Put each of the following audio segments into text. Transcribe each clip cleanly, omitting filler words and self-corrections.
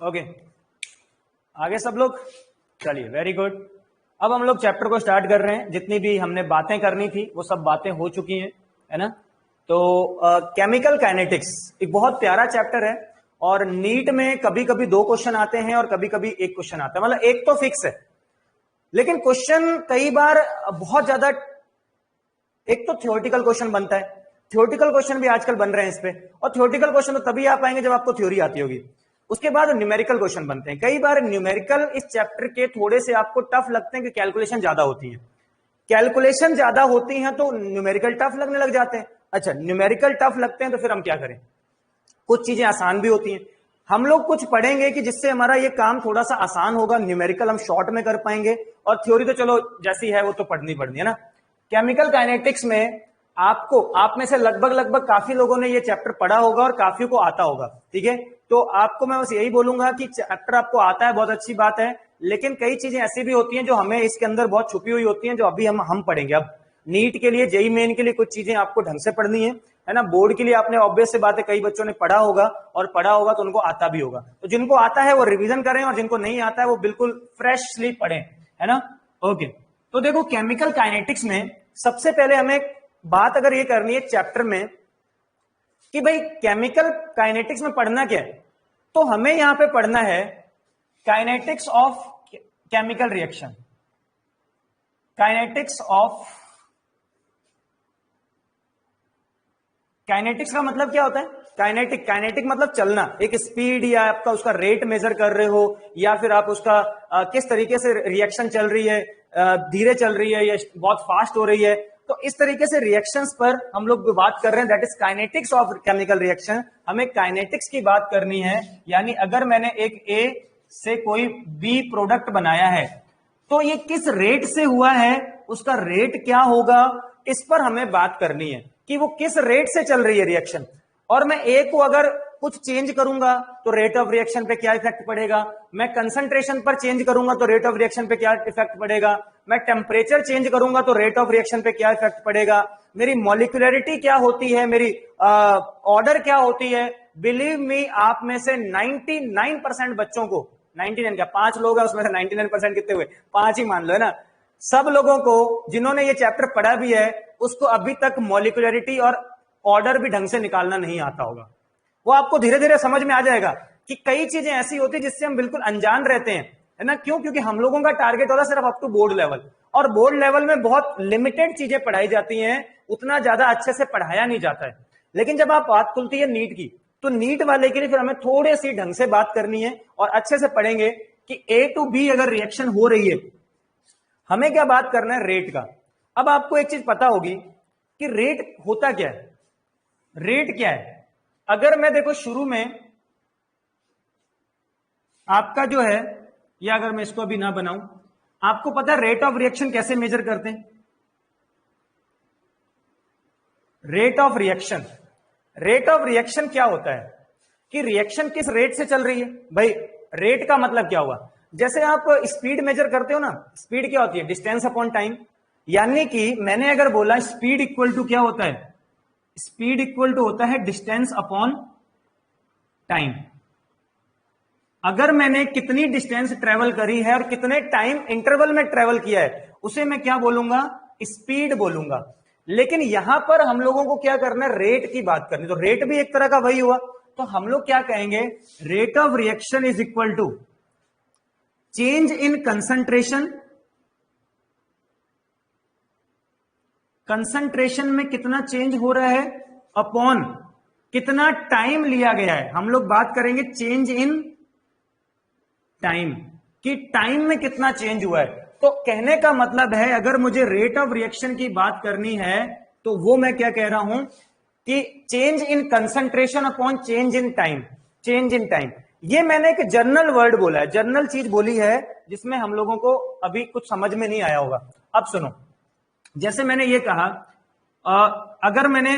Okay, आगे सब लोग, चलिए वेरी गुड। अब हम लोग चैप्टर को स्टार्ट कर रहे हैं। जितनी भी हमने बातें करनी थी वो सब बातें हो चुकी हैं, है ना। तो केमिकल काइनेटिक्स एक बहुत प्यारा चैप्टर है और नीट में कभी कभी 2 क्वेश्चन आते हैं और कभी कभी 1 क्वेश्चन आता है, मतलब एक तो फिक्स है, लेकिन क्वेश्चन कई बार बहुत ज्यादा, एक तो थ्योरेटिकल क्वेश्चन बनता है, थ्योरेटिकल क्वेश्चन भी आजकल बन रहे हैं इस पे, और थ्योरेटिकल क्वेश्चन तो तभी आ पाएंगे जब आपको थ्योरी आती होगी। उसके बाद न्यूमेरिकल क्वेश्चन बनते हैं। कई बार न्यूमेरिकल इस चैप्टर के थोड़े से आपको टफ लगते हैं कि कैलकुलेशन ज्यादा होती है, कैलकुलेशन ज्यादा होती हैं तो न्यूमेरिकल टफ लगने लग जाते हैं। अच्छा, न्यूमेरिकल टफ लगते हैं तो फिर हम क्या करें, कुछ चीजें आसान भी होती हैं। हम लोग कुछ पढ़ेंगे कि जिससे हमारा ये काम थोड़ा सा आसान होगा, न्यूमेरिकल हम शॉर्ट में कर पाएंगे, और थ्योरी तो चलो जैसी है वो तो पढ़नी है ना। केमिकल काइनेटिक्स में आपको, आप में से लगभग काफी लोगों ने ये चैप्टर पढ़ा होगा और काफी को आता होगा, ठीक है। तो आपको मैं बस यही बोलूंगा कि चैप्टर आपको आता है, बहुत अच्छी बात है, लेकिन कई चीजें ऐसी भी होती हैं जो हमें इसके अंदर बहुत छुपी हुई होती हैं, जो अभी हम पढ़ेंगे। अब नीट के लिए, जेई मेन के लिए कुछ चीजें आपको ढंग से पढ़नी है ना। बोर्ड के लिए आपने ऑब्वियस से बात है, कई बच्चों ने पढ़ा होगा और पढ़ा होगा तो उनको आता भी होगा। तो जिनको आता है वो रिवीजन करें और जिनको नहीं आता है वो बिल्कुल फ्रेशली पढ़ें, है ना। ओके, तो देखो केमिकल काइनेटिक्स में सबसे पहले हमें बात अगर ये करनी है चैप्टर में कि भाई केमिकल काइनेटिक्स में पढ़ना क्या है, तो हमें यहां पे पढ़ना है kinetics of chemical reaction. Kinetics of, kinetics का मतलब क्या होता है, काइनेटिक, काइनेटिक मतलब चलना, एक स्पीड या आपका उसका रेट मेजर कर रहे हो, या फिर आप उसका किस तरीके से रिएक्शन चल रही है, धीरे चल रही है या बहुत फास्ट हो रही है। तो इस तरीके से रिएक्शंस पर हम लोग बात कर रहे हैं, that is kinetics of chemical reaction. हमें काइनेटिक्स की बात करनी है, यानी अगर मैंने एक ए से कोई बी प्रोडक्ट बनाया है तो ये किस रेट से हुआ है, उसका रेट क्या होगा, इस पर हमें बात करनी है कि वो किस रेट से चल रही है रिएक्शन। और मैं ए को अगर कुछ चेंज करूंगा तो रेट ऑफ रिएक्शन पे क्या इफेक्ट पड़ेगा, मैं कंसंट्रेशन पर चेंज करूंगा तो रेट ऑफ रिएक्शन पे क्या इफेक्ट पड़ेगा, मैं टेम्परेचर चेंज करूंगा तो रेट ऑफ रिएक्शन पे क्या इफेक्ट पड़ेगा, मेरी मॉलिक्यूलरिटी क्या होती है, मेरी ऑर्डर क्या होती है। बिलीव मी, आप में से 99% बच्चों को, 99 क्या, 5 लोग हैं उसमें से 99% कितने हुए, 5 ही मान लो, है ना। सब लोगों को जिन्होंने ये चैप्टर पढ़ा भी है उसको अभी तक मॉलिक्यूलरिटी और ऑर्डर भी ढंग से निकालना नहीं आता होगा। वो आपको धीरे धीरे समझ में आ जाएगा कि कई चीजें ऐसी होती है जिससे हम बिल्कुल अनजान रहते हैं, है ना। क्यों? क्योंकि हम लोगों का टारगेट होता है सिर्फ अप टू बोर्ड लेवल, और बोर्ड लेवल में बहुत लिमिटेड चीजें पढ़ाई जाती हैं, उतना ज्यादा अच्छे से पढ़ाया नहीं जाता है। लेकिन जब आप बात खुलती है नीट की, तो नीट वाले के लिए फिर हमें थोड़ी सी ढंग से बात करनी है और अच्छे से पढ़ेंगे कि ए टू बी अगर रिएक्शन हो रही है, हमें क्या बात करना है, रेट का। अब आपको एक चीज पता होगी कि रेट होता क्या है, रेट क्या है। अगर मैं देखो शुरू में आपका जो है, या अगर मैं इसको अभी ना बनाऊं, आपको पता है रेट ऑफ रिएक्शन कैसे मेजर करते हैं। Rate of reaction, rate of reaction क्या होता है कि रिएक्शन किस रेट से चल रही है। भाई रेट का मतलब क्या हुआ, जैसे आप स्पीड मेजर करते हो ना, स्पीड क्या होती है, डिस्टेंस अपॉन टाइम। यानी कि मैंने अगर बोला स्पीड इक्वल टू क्या होता है, स्पीड इक्वल टू होता है डिस्टेंस अपॉन टाइम। अगर मैंने कितनी डिस्टेंस ट्रेवल करी है और कितने टाइम इंटरवल में ट्रेवल किया है, उसे मैं क्या बोलूंगा, स्पीड बोलूंगा। लेकिन यहां पर हम लोगों को क्या करना है, रेट की बात करनी। तो रेट भी एक तरह का वही हुआ, तो हम लोग क्या कहेंगे, rate of reaction is equal to change in concentration, concentration में कितना चेंज हो रहा है, अपॉन कितना टाइम लिया गया है। हम लोग बात करेंगे चेंज इन टाइम, कि टाइम में कितना चेंज हुआ है। तो कहने का मतलब है अगर मुझे रेट ऑफ रिएक्शन की बात करनी है तो वो मैं क्या कह रहा हूं कि change in concentration upon change in time, change in time. ये मैंने एक जनरल वर्ड बोला है, जनरल चीज बोली है जिसमें हम लोगों को अभी कुछ समझ में नहीं आया होगा। अब सुनो, जैसे मैंने ये कहा, अगर मैंने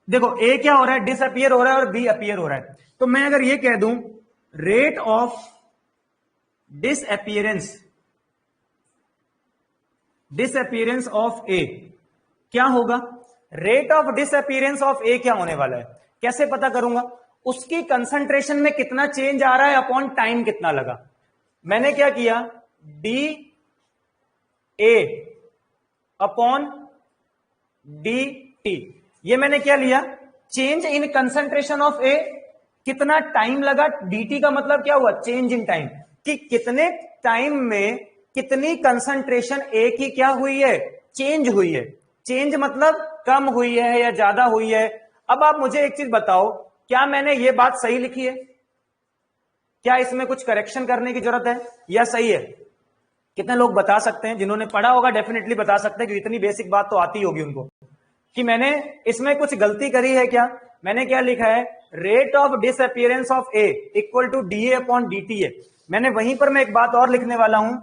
देखो ए क्या हो रहा है, डिसअपियर हो रहा है और बी अपीयर हो रहा है, तो मैं अगर ये कह दूं rate of disappearance, disappearance of A क्या होगा, rate of disappearance of A क्या होने वाला है, कैसे पता करूंगा। उसकी कंसंट्रेशन में कितना चेंज आ रहा है अपॉन टाइम कितना लगा। मैंने क्या किया, D A upon D T, ये मैंने क्या लिया, चेंज इन कंसंट्रेशन ऑफ ए, कितना टाइम लगा, dt का मतलब क्या हुआ, चेंज इन टाइम, कि कितने टाइम में कितनी कंसंट्रेशन ए की क्या हुई है, चेंज हुई है। चेंज मतलब कम हुई है या ज्यादा हुई है। अब आप मुझे एक चीज बताओ, क्या मैंने ये बात सही लिखी है, क्या इसमें कुछ करेक्शन करने की जरूरत है या सही है? कितने लोग बता सकते हैं, जिन्होंने पढ़ा होगा डेफिनेटली बता सकते हैं कि इतनी बेसिक बात तो आती होगी उनको, कि मैंने इसमें कुछ गलती करी है क्या। मैंने क्या लिखा है, rate of disappearance of A equal to d A upon D t A. मैंने वहीं पर मैं एक बात और लिखने वाला हूं,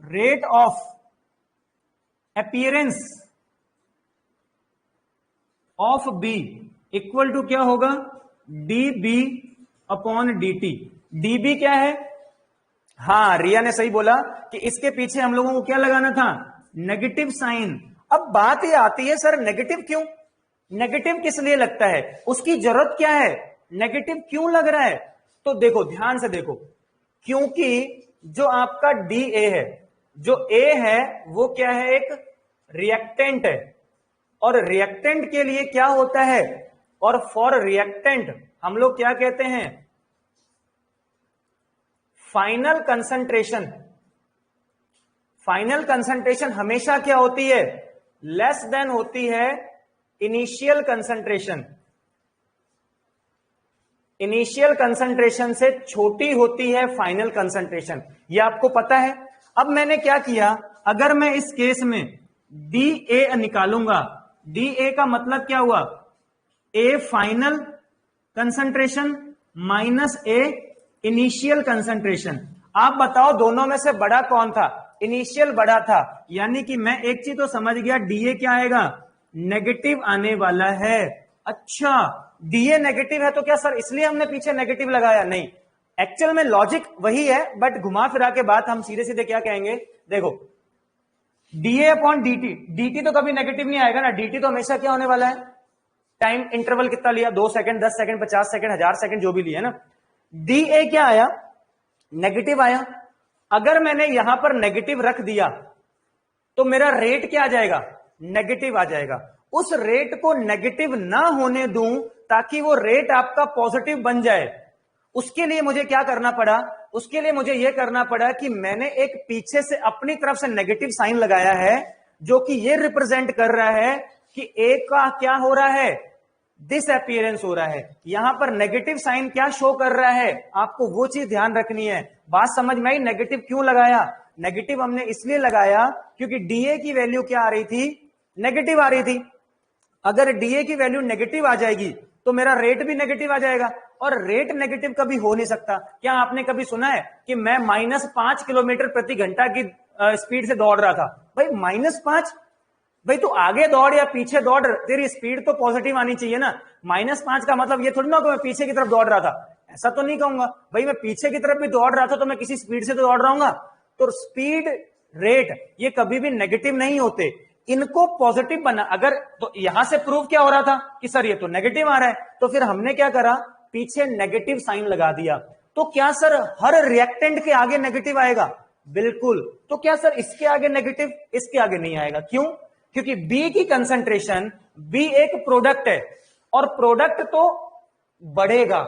rate of appearance of B equal to क्या होगा, d B upon D t. D B क्या है, हाँ रिया ने सही बोला कि इसके पीछे हम लोगों को क्या लगाना था, नेगेटिव साइन। अब बात ये आती है, सर नेगेटिव क्यों, नेगेटिव किस लिए लगता है, उसकी जरूरत क्या है, नेगेटिव क्यों लग रहा है? तो देखो ध्यान से देखो, क्योंकि जो आपका डी ए है, जो ए है वो क्या है, एक रिएक्टेंट है, और रिएक्टेंट के लिए क्या होता है, और फॉर रिएक्टेंट हम लोग क्या कहते हैं, फाइनल कंसंट्रेशन। फाइनल कंसंट्रेशन हमेशा क्या होती है, लेस देन होती है इनिशियल कंसंट्रेशन। इनिशियल कंसंट्रेशन से छोटी होती है फाइनल कंसंट्रेशन, ये आपको पता है। अब मैंने क्या किया, अगर मैं इस केस में डी ए निकालूंगा, डी ए का मतलब क्या हुआ, A final concentration minus A initial concentration. आप बताओ दोनों में से बड़ा कौन था, इनिशियल बड़ा था, यानी कि मैं एक चीज तो समझ गया, डीए क्या आएगा, नेगेटिव आने वाला है। अच्छा डीए नेगेटिव है तो क्या सर इसलिए हमने पीछे नेगेटिव लगाया, नहीं, एक्चुअल में लॉजिक वही है, बट घुमा फिरा के बात हम सीधे सीधे क्या कहेंगे, देखो डीए अपॉन डीटी, डीटी तो कभी नेगेटिव नहीं आएगा ना, डीटी तो हमेशा क्या होने वाला है, टाइम इंटरवल कितना लिया, 2 सेकंड, 10 सेकंड, 50 सेकंड, 1000 सेकंड, जो भी लिया ना। डी ए क्या आया, नेगेटिव आया। अगर मैंने यहां पर नेगेटिव रख दिया तो मेरा रेट क्या आ जाएगा, नेगेटिव आ जाएगा। उस रेट को नेगेटिव ना होने दूं ताकि वो रेट आपका पॉजिटिव बन जाए, उसके लिए मुझे क्या करना पड़ा, उसके लिए मुझे यह करना पड़ा कि मैंने एक पीछे से अपनी तरफ से नेगेटिव साइन लगाया है, जो कि यह रिप्रेजेंट कर रहा है कि ए का क्या हो रहा है, डिसअपियरेंस हो रहा है। यहां पर नेगेटिव साइन क्या शो कर रहा है, आपको वो चीज ध्यान रखनी है। बात समझ में आई, नेगेटिव क्यों लगाया, नेगेटिव हमने इसलिए लगाया क्योंकि डीए की वैल्यू क्या आ रही थी, नेगेटिव आ रही थी। अगर डीए की वैल्यू नेगेटिव आ जाएगी तो मेरा रेट भी नेगेटिव आ जाएगा, और रेट नेगेटिव कभी हो नहीं सकता। क्या आपने कभी सुना है कि मैं -5 किलोमीटर प्रति घंटा की स्पीड से दौड़ रहा था? भाई -5, भाई तू आगे दौड़ या पीछे दौड़, तेरी स्पीड तो पॉजिटिव आनी चाहिए ना। -5 का मतलब ये थोड़ी ना कि मैं पीछे की तरफ दौड़ रहा था, ऐसा तो नहीं कहूंगा। भाई मैं पीछे की तरफ भी दौड़ रहा था तो मैं किसी स्पीड से तो दौड़ रहा हूँ। तो स्पीड रेट ये कभी भी नेगेटिव नहीं होते, इनको पॉजिटिव बना। अगर तो यहां से प्रूव क्या हो रहा था कि सर ये तो नेगेटिव आ रहा है, तो फिर हमने क्या करा, पीछे नेगेटिव साइन लगा दिया। तो क्या सर हर रिएक्टेंट के आगे नेगेटिव आएगा? बिल्कुल। तो क्या सर इसके आगे नेगेटिव, इसके आगे नहीं आएगा। क्यों? क्योंकि बी की कंसंट्रेशन, बी एक प्रोडक्ट है और प्रोडक्ट तो बढ़ेगा।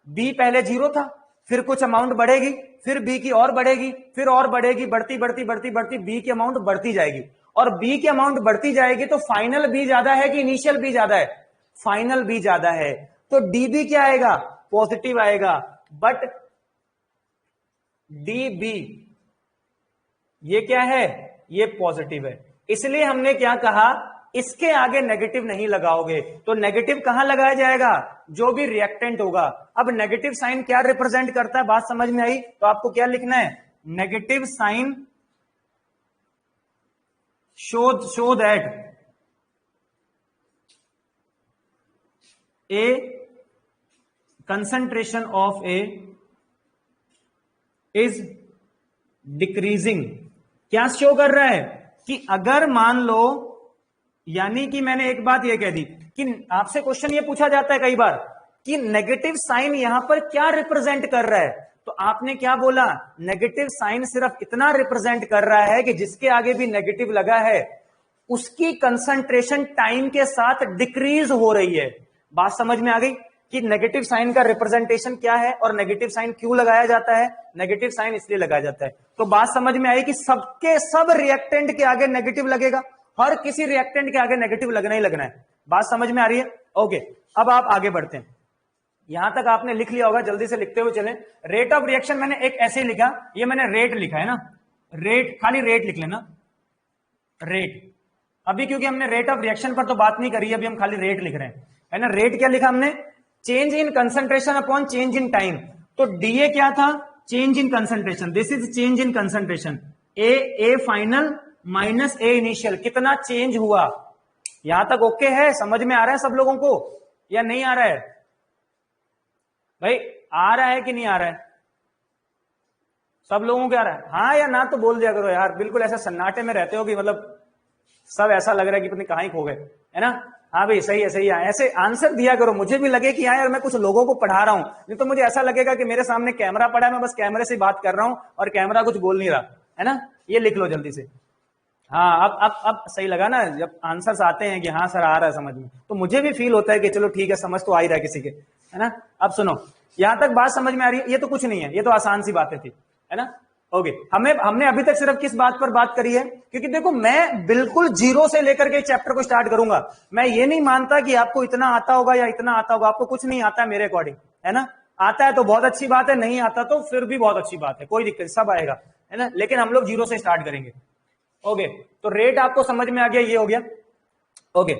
बी पहले 0 था, फिर कुछ अमाउंट बढ़ेगी, फिर बी की और बढ़ेगी, फिर और बढ़ेगी, बढ़ती बढ़ती बढ़ती बढ़ती बी की अमाउंट बढ़ती जाएगी। और बी की अमाउंट बढ़ती जाएगी तो फाइनल बी ज्यादा है कि इनिशियल बी ज्यादा है? फाइनल बी ज्यादा है। तो डीबी क्या आएगा? पॉजिटिव आएगा। बट डीबी ये क्या है? ये पॉजिटिव है। इसलिए हमने क्या कहा, इसके आगे नेगेटिव नहीं लगाओगे। तो नेगेटिव कहां लगाया जाएगा? जो भी रिएक्टेंट होगा। अब नेगेटिव साइन क्या रिप्रेजेंट करता है, बात समझ में आई? तो आपको क्या लिखना है, negative sign show that a concentration of A is decreasing। क्या शो कर रहा है कि अगर मान लो, यानी कि मैंने एक बात यह कह दी कि आपसे क्वेश्चन ये पूछा जाता है कई बार कि नेगेटिव साइन यहां पर क्या रिप्रेजेंट कर रहा है। तो आपने क्या बोला, नेगेटिव साइन सिर्फ इतना रिप्रेजेंट कर रहा है कि जिसके आगे भी नेगेटिव लगा है उसकी कंसंट्रेशन टाइम के साथ डिक्रीज हो रही है। बात समझ में आ गई कि नेगेटिव साइन का रिप्रेजेंटेशन क्या है और नेगेटिव साइन क्यों लगाया जाता है। नेगेटिव साइन इसलिए लगाया जाता है। तो बात समझ में आई कि सबके सब रिएक्टेंट के आगे नेगेटिव लगेगा, हर किसी रिएक्टेंट के आगे नेगेटिव लगना ही लगना है। बात समझ में आ रही है? ओके, अब आप आगे बढ़ते हैं। यहां तक आपने लिख लिया होगा, जल्दी से लिखते हुए चलें। रेट ऑफ रिएक्शन मैंने एक ऐसे ही लिखा, ये मैंने रेट लिखा है ना, रेट, खाली रेट लिख लेना, रेट। अभी क्योंकि हमने रेट ऑफ रिएक्शन पर तो बात नहीं करी, अभी हम खाली रेट लिख रहे हैं, है ना। रेट क्या लिखा हमने, change in concentration upon change in time. तो डीए क्या था, change in concentration, this is change in concentration. A final minus A initial, कितना चेंज हुआ। यहां तक ओके है, समझ में आ रहा है सब लोगों को या नहीं आ रहा है भाई? आ रहा है कि नहीं आ रहा है? सब लोगों को आ रहा है? हाँ या ना तो बोल दिया करो यार, बिल्कुल ऐसा सन्नाटे में रहते हो कि मतलब सब ऐसा लग रहा है कि पता नहीं कहां ही खो गए, है ना। हाँ भाई सही है, सही है, ऐसे आंसर दिया करो, मुझे भी लगे कि यार मैं कुछ लोगों को पढ़ा रहा हूं, नहीं तो मुझे ऐसा लगेगा कि मेरे सामने कैमरा पड़ा है, मैं बस कैमरे से बात कर रहा हूं और कैमरा कुछ बोल नहीं रहा, है ना। ये लिख लो जल्दी से। हाँ अब सही लगा ना, जब आंसर्स आते हैं कि हाँ सर आ रहा है समझ में, तो मुझे भी फील होता है कि चलो ठीक है, समझ तो आ ही रहा है किसी के, है ना। अब सुनो, यहां तक बात समझ में आ रही है? ये तो कुछ नहीं है, ये तो आसान सी बातें थी, है ना। ओके, हमने अभी तक सिर्फ किस बात पर बात करी है, क्योंकि देखो मैं बिल्कुल जीरो से लेकर के चैप्टर को स्टार्ट करूंगा। मैं ये नहीं मानता कि आपको इतना आता होगा या इतना आता होगा, आपको कुछ नहीं आता है मेरे अकॉर्डिंग, है ना। आता है तो बहुत अच्छी बात है, नहीं आता तो फिर भी बहुत अच्छी बात है, कोई दिक्कत, सब आएगा, है ना। लेकिन हम लोग जीरो से स्टार्ट करेंगे। ओके, तो रेट आपको समझ में आ गया, ये हो गया। ओके,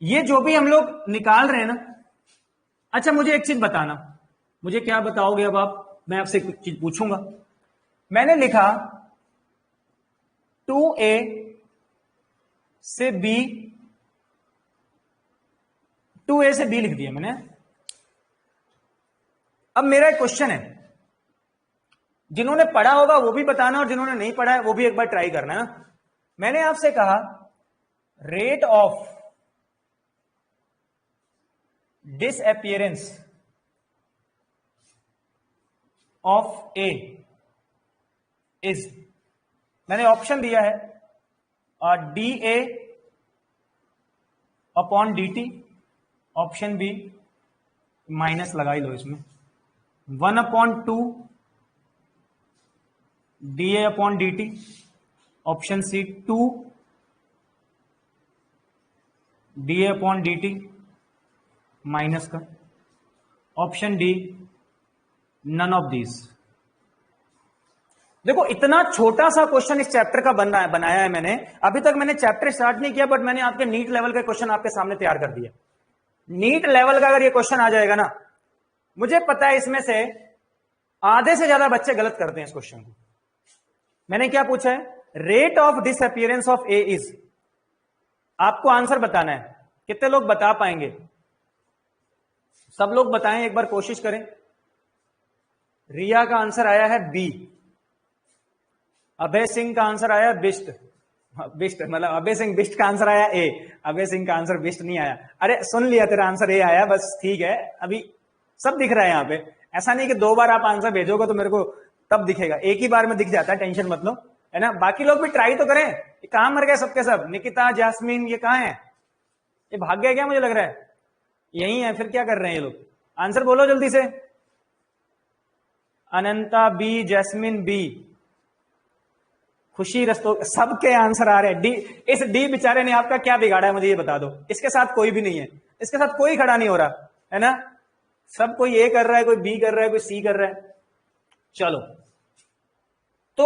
ये जो भी हम लोग निकाल रहे हैं ना, अच्छा मुझे एक चीज बताना, मुझे क्या बताओगे अब आप, मैं आपसे कुछ चीज पूछूंगा। मैंने लिखा 2a से b, 2a से b लिख दिया मैंने। अब मेरा एक क्वेश्चन है, जिन्होंने पढ़ा होगा वो भी बताना और जिन्होंने नहीं पढ़ा है वो भी एक बार ट्राई करना है। मैंने आपसे कहा rate of disappearance of A is, मैंने ऑप्शन दिया है D A upon D T, option B minus लगा ही लो इसमें, 1/2 D A upon D T, option C 2 D A upon D T minus का, option D none of these. देखो इतना छोटा सा क्वेश्चन इस चैप्टर का बनाया है मैंने। अभी तक मैंने चैप्टर स्टार्ट नहीं किया, बट मैंने आपके नीट लेवल का क्वेश्चन आपके सामने तैयार कर दिया। नीट लेवल का अगर ये क्वेश्चन आ जाएगा ना, मुझे पता है इसमें से आधे से ज्यादा बच्चे गलत करते हैं इस क्वेश्चन को। मैंने क्या पूछा है, rate of disappearance of A is, आपको आंसर बताना है। कितने लोग बता पाएंगे? सब लोग बताएं, एक बार कोशिश करें। रिया का आंसर आया है बी, अभय सिंह का आंसर आया बिस्ट, बिस्ट मतलब अभय सिंह बिस्ट का आंसर आया ए, अभय सिंह का आंसर बिस्ट नहीं आया। अरे सुन लिया, तेरा आंसर ए आया, बस ठीक है, अभी सब दिख रहा है यहाँ पे। ऐसा नहीं कि 2 बार आप आंसर भेजोगे तो मेरे को तब दिखेगा, एक ही बार में दिख जाता है, टेंशन मत लो, है ना। बाकी लोग भी ट्राई तो करें। ये कहां मर गए सबके सब? निकिता, जैस्मीन, ये कहां है? ये भाग गया क्या? मुझे लग रहा है यही है, फिर क्या कर रहे हैं ये लोग? आंसर बोलो जल्दी से। अनंता बी, जैस्मिन बी, खुशी रस्तो, सबके आंसर आ रहे हैं डी। इस डी बेचारे ने आपका क्या बिगाड़ा है मुझे ये बता दो। इसके साथ कोई भी नहीं है, इसके साथ कोई खड़ा नहीं हो रहा, है ना। सब कोई ए कर रहा है, कोई बी कर रहा है, कोई सी कर रहा है। चलो, तो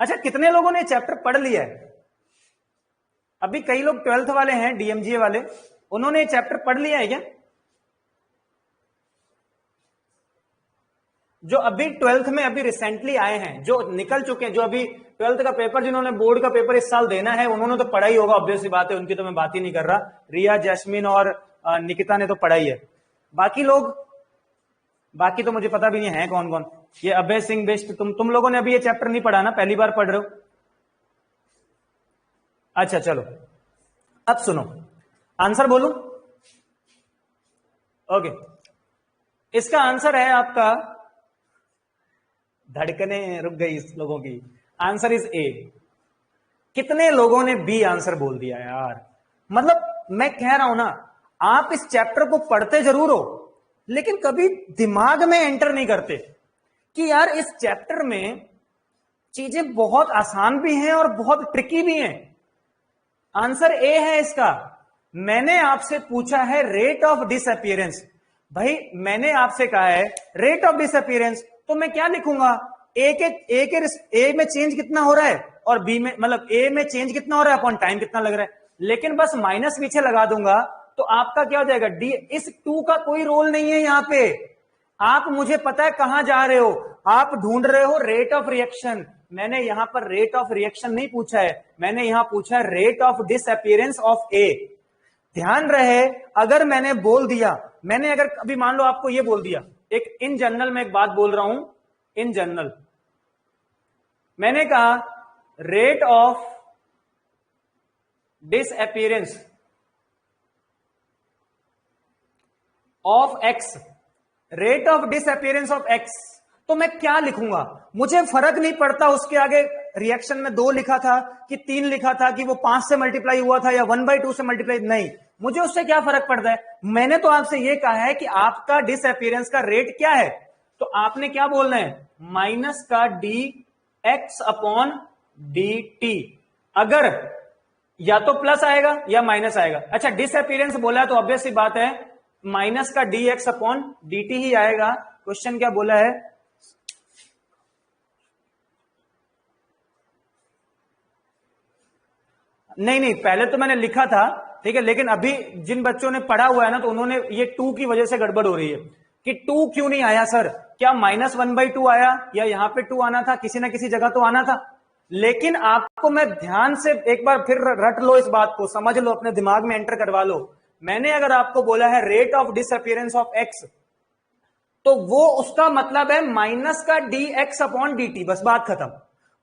अच्छा कितने लोगों ने चैप्टर पढ़ लिया है? अभी कई लोग 12th वाले हैं, डीएमजीए वाले, उन्होंने चैप्टर पढ़ लिया है क्या? जो अभी 12th में अभी रिसेंटली आए हैं, जो निकल चुके हैं, जो अभी 12th का पेपर, जिन्होंने बोर्ड का पेपर इस साल देना है, उन्होंने तो पढ़ा ही होगा, ऑब्वियस सी बात है, उनकी तो मैं बात ही नहीं कर रहा। रिया, जैस्मिन और निकिता ने तो पढ़ा ही है। बाकी लोग, बाकी तो मुझे पता भी नहीं है कौन कौन। ये अभय सिंह बिस्ट, तुम लोगों ने अभी ये चैप्टर नहीं पढ़ा ना, पहली बार पढ़ रहे हो? अच्छा चलो, अब सुनो, आंसर बोलूं? ओके, इसका आंसर है आपका, धड़कने रुक गई इस लोगों की, आंसर इज ए। कितने लोगों ने बी आंसर बोल दिया यार। मतलब मैं कह रहा हूं ना, आप इस चैप्टर को पढ़ते जरूर हो लेकिन कभी दिमाग में एंटर नहीं करते कि यार इस चैप्टर में चीजें बहुत आसान भी हैं और बहुत ट्रिकी भी हैं। आंसर ए है इसका। मैंने आपसे पूछा है रेट ऑफ डिसअपीयरेंस, भाई मैंने आपसे कहा है रेट ऑफ डिसअपीयरेंस, तो मैं क्या लिखूंगा? ए में चेंज कितना हो रहा है और बी में, मतलब ए में चेंज कितना हो रहा है अपॉन टाइम कितना लग रहा है, लेकिन बस माइनस पीछे लगा दूंगा तो आपका क्या हो जाएगा? डी। इस टू का कोई रोल नहीं है यहां पे। आप, मुझे पता है कहां जा रहे हो, आप ढूंढ रहे हो रेट ऑफ रिएक्शन। मैंने यहां पर रेट ऑफ रिएक्शन नहीं पूछा है, मैंने यहां पूछा है रेट ऑफ डिसअपीयरेंस ऑफ ए। ध्यान रहे, अगर मैंने बोल दिया, मैंने अगर अभी मान लो आपको ये बोल दिया, एक इन जनरल में एक बात बोल रहा हूं, इन जनरल मैंने कहा rate of disappearance of x, rate of disappearance of x, तो मैं क्या लिखूंगा? मुझे फर्क नहीं पड़ता उसके आगे रिएक्शन में 2 लिखा था कि 3 लिखा था कि वो 5 से मल्टीप्लाई हुआ था या 1/2 से मल्टीप्लाई, नहीं, मुझे उससे क्या फर्क पड़ता है। मैंने तो आपसे ये कहा है कि आपका डिसअपीयरेंस का रेट क्या है, तो आपने क्या बोलना है? माइनस का D x upon D T. अगर या तो प्लस आएगा या माइनस आएगा। अच्छा, डिसअपीयरेंस बोला है तो ऑब्वियस सी बात है माइनस का D x upon D T ही आएगा। क्वेश्चन क्या बोला है? नहीं, पहले तो मैंने लिखा था, ठीक है, लेकिन अभी जिन बच्चों ने पढ़ा हुआ है ना, तो उन्होंने ये 2 की वजह से गड़बड़ हो रही है कि 2 क्यों नहीं आया सर, क्या -1/2 आया या यहां पे 2 आना था, किसी ना किसी जगह तो आना था। लेकिन आपको मैं ध्यान से एक बार फिर रट लो, इस बात को समझ लो, अपने दिमाग में एंटर करवा लो। मैंने अगर आपको बोला है rate of disappearance of x, तो वो उसका मतलब है माइनस का D x upon D T, बस बात खत्म।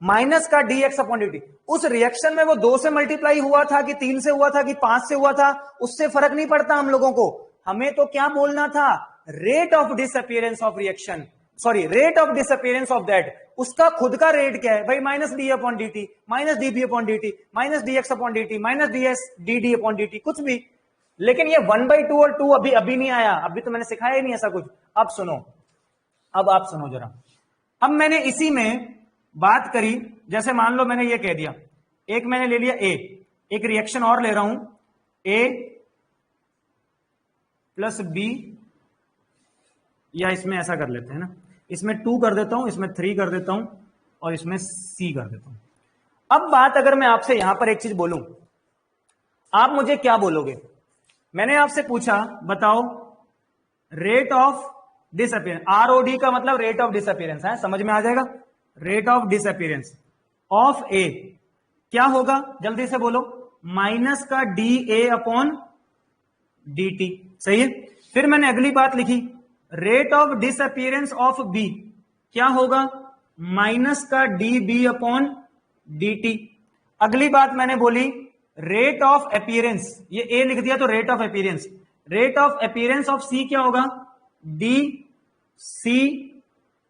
माइनस का D x upon D T. उस रिएक्शन में वो 2 से मल्टीप्लाई हुआ था कि 3 से हुआ था कि 5 से हुआ था, उससे फर्क नहीं पड़ता हम लोगों को। हमें तो क्या बोलना था? Rate of disappearance of reaction, sorry rate of disappearance of that. उसका खुद का रेट क्या है भाई? Minus d upon D T, minus d B upon D T, minus d x upon D T, minus d s d d upon D t, कुछ भी। लेकिन ये 1/2 और 2 अभी नहीं आया, अभी तो मैंने सिखाया ही नहीं ऐसा कुछ। अब सुनो, अब आप सुनो जरा। अब मैंने इसी में बात करी, जैसे मान लो मैंने ये कह दिया, एक मैंने ले लिया ए, एक रिएक्शन और ले रहा हूं, ए प्लस बी, या इसमें ऐसा कर लेते हैं ना, इसमें 2 कर देता हूं, इसमें 3 कर देता हूं और इसमें सी कर देता हूं। अब बात अगर मैं आपसे यहां पर एक चीज बोलूं, आप मुझे क्या बोलोगे? मैंने आपसे पूछा बताओ रेट ऑफ डिसअपीयरेंस, आरओडी का मतलब रेट ऑफ डिसअपीयरेंस है, समझ में आ जाएगा। Rate of disappearance of A क्या होगा? जल्दी से बोलो। माइनस का d A upon D t, सही है। फिर मैंने अगली बात लिखी, rate of disappearance of B क्या होगा? माइनस का d B upon D t. अगली बात मैंने बोली रेट ऑफ अपीयरेंस, ये ए लिख दिया तो rate of appearance, rate of appearance of C क्या होगा? D C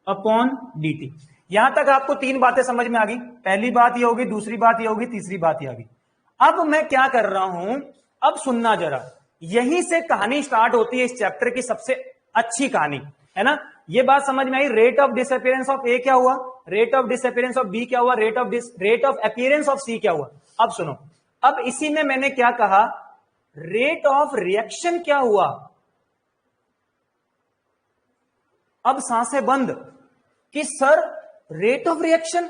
upon D T. यहां तक आपको 3 बातें समझ में आ गई। पहली बात ये होगी, दूसरी बात ये होगी, तीसरी बात ये आ गई। अब मैं क्या कर रहा हूं, अब सुनना जरा, यहीं से कहानी स्टार्ट होती है इस चैप्टर की सबसे अच्छी कहानी, है ना। ये बात समझ में आई, rate of disappearance of A क्या हुआ, rate of disappearance of B क्या हुआ, rate of appearance of C क्या हुआ। अब सुनो, अब इसी में मैंने क्या कहा, रेट ऑफ रिएक्शन क्या हुआ। अब सांसें बंद कि सर रेट ऑफ रिएक्शन,